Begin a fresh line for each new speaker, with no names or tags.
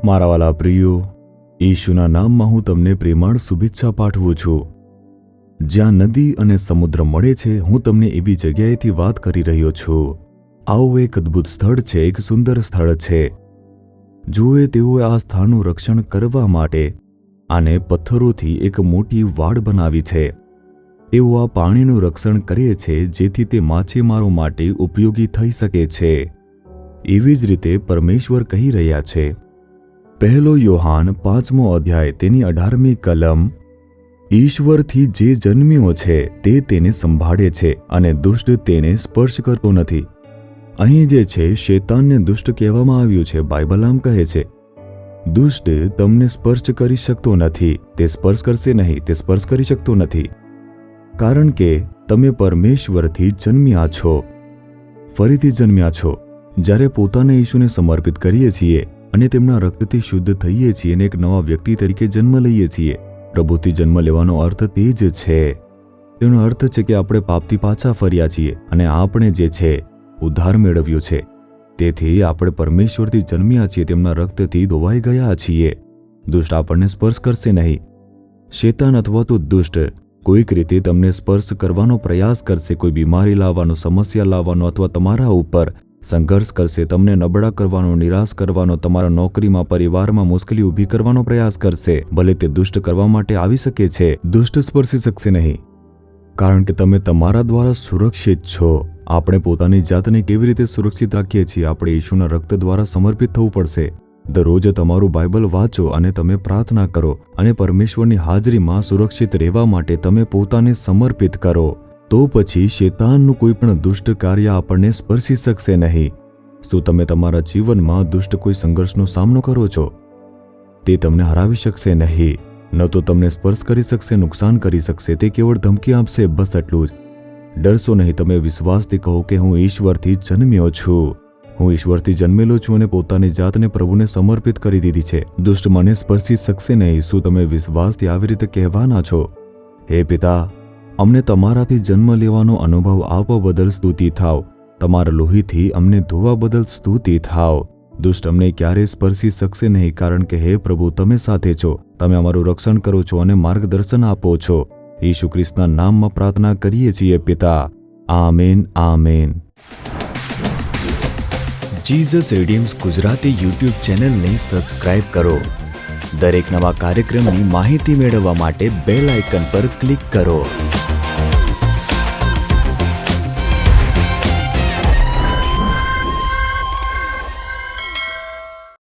મારા વાલા પ્રિયો, ઈશુના નામમાં હું તમને પ્રેમાળ શુભેચ્છા પાઠવું છું. જ્યાં નદી અને સમુદ્ર મળે છે, હું તમને એવી જગ્યાએથી વાત કરી રહ્યો છું. આવું એક અદ્ભુત સ્થળ છે, એક સુંદર સ્થળ છે. જુએ તેઓએ આ સ્થળનું રક્ષણ કરવા માટે આને પથ્થરોથી એક મોટી વાડ બનાવી છે. તેઓ આ પાણીનું રક્ષણ કરે છે જેથી તે માછીમારો માટે ઉપયોગી થઈ શકે છે. એવી જ રીતે પરમેશ્વર કહી રહ્યા છે. પહેલો યોહાન 5મો અધ્યાય તેની 18મી કલમ, ઈશ્વરથી જે જન્મ્યો છે તે તેને સંભાળે છે અને દુષ્ટ તેને સ્પર્શ કરતો નથી. અહીં જે છે શૈતાનને દુષ્ટ કહેવામાં આવ્યું છે. બાઇબલ આમ કહે છે, દુષ્ટ તમને સ્પર્શ કરી શકતો નથી. તે સ્પર્શ કરશે નહીં, તે સ્પર્શ કરી શકતો નથી, કારણ કે તમે પરમેશ્વરથી જન્મ્યા છો, ફરીથી જન્મ્યા છો. જ્યારે પોતાને ઈશુને સમર્પિત કરીએ છીએ અને તેમના રક્તથી શુદ્ધ થઈએ છીએ અને એક નવા વ્યક્તિ તરીકે જન્મ લઈએ છીએ, પ્રભુથી જન્મ લેવાનો અર્થ તે જ છે. તેનો અર્થ છે કે આપણે પાપથી પાછા ફર્યા છીએ અને આપણે જે છે ઉદ્ધાર મેળવ્યો છે. તેથી આપણે પરમેશ્વરથી જન્મ્યા છીએ, તેમના રક્તથી ધોવાઈ ગયા છીએ. દુષ્ટ આપણને સ્પર્શ કરશે નહીં. શૈતાન અથવા તો દુષ્ટ કોઈક રીતે તમને સ્પર્શ કરવાનો પ્રયાસ કરશે, કોઈ બીમારી લાવવાનો, સમસ્યા લાવવાનો અથવા તમારા ઉપર સંઘર્ષ કરશે, તમને નબળા કરવાનો, નિરાશ કરવાનો, તમારા નોકરીમાં, પરિવારમાં મુશ્કેલી ઊભી કરવાનો પ્રયાસ કરશે. ભલે તે દુષ્ટ કરવા માટે આવી શકે છે, દુષ્ટ સ્પર્શી શકશે નહીં, કારણ કે તમે તમારા દ્વારા સુરક્ષિત છો. આપણે પોતાની જાતને કેવી રીતે સુરક્ષિત રાખીએ છીએ? આપણે ઈશુના રક્ત દ્વારા સમર્પિત થવું પડશે. દરરોજ તમારું બાઇબલ વાંચો અને તમે પ્રાર્થના કરો અને પરમેશ્વરની હાજરીમાં સુરક્ષિત રહેવા માટે તમે પોતાને સમર્પિત કરો. તો પછી શૈતાનનું કોઈ પણ દુષ્ટ કાર્ય આપણને સ્પર્શી શકશે નહીં. શું તમે તમારા જીવનમાં દુષ્ટ કોઈ સંઘર્ષનો સામનો કરો છો? તે તમને હરાવી શકશે નહીં. ન તો તમને સ્પર્શ કરી શકશે, નુકસાન કરી શકશે. તે કેવળ ધમકી આપશે, બસ એટલું જ. ડરશો નહીં. તમે વિશ્વાસથી કહો કે હું ઈશ્વરથી જન્મ્યો છું, હું ઈશ્વરથી જન્મેલો છું અને પોતાની જાતને પ્રભુને સમર્પિત કરી દીધી છે. દુષ્ટ મને સ્પર્શી શકશે નહીં. શું તમે વિશ્વાસથી આવી રીતે કહેવાના છો? હે પિતા, અમને તમારાથી જન્મ લેવાનો અનુભવ આપવા બદલ સ્તુતિ થાવ. તમારા લોહીથી અમને ધોવા બદલ સ્તુતિ થાવ. દુષ્ટ અમને ક્યારેય સ્પર્શી શકશે નહીં, કારણ કે હે પ્રભુ, તમે સાથે છો. તમે અમારું રક્ષણ કરો છો અને માર્ગદર્શન આપો છો. ઈસુ ખ્રિસ્તના નામમાં પ્રાર્થના કરીએ છીએ પિતા. Amen, amen. Jesus redeems Gujarati YouTube ચેનલને સબસ્ક્રાઇબ કરો. દરેક નવા કાર્યક્રમની માહિતી મેળવવા માટે બેલ આઇકન પર ક્લિક કરો.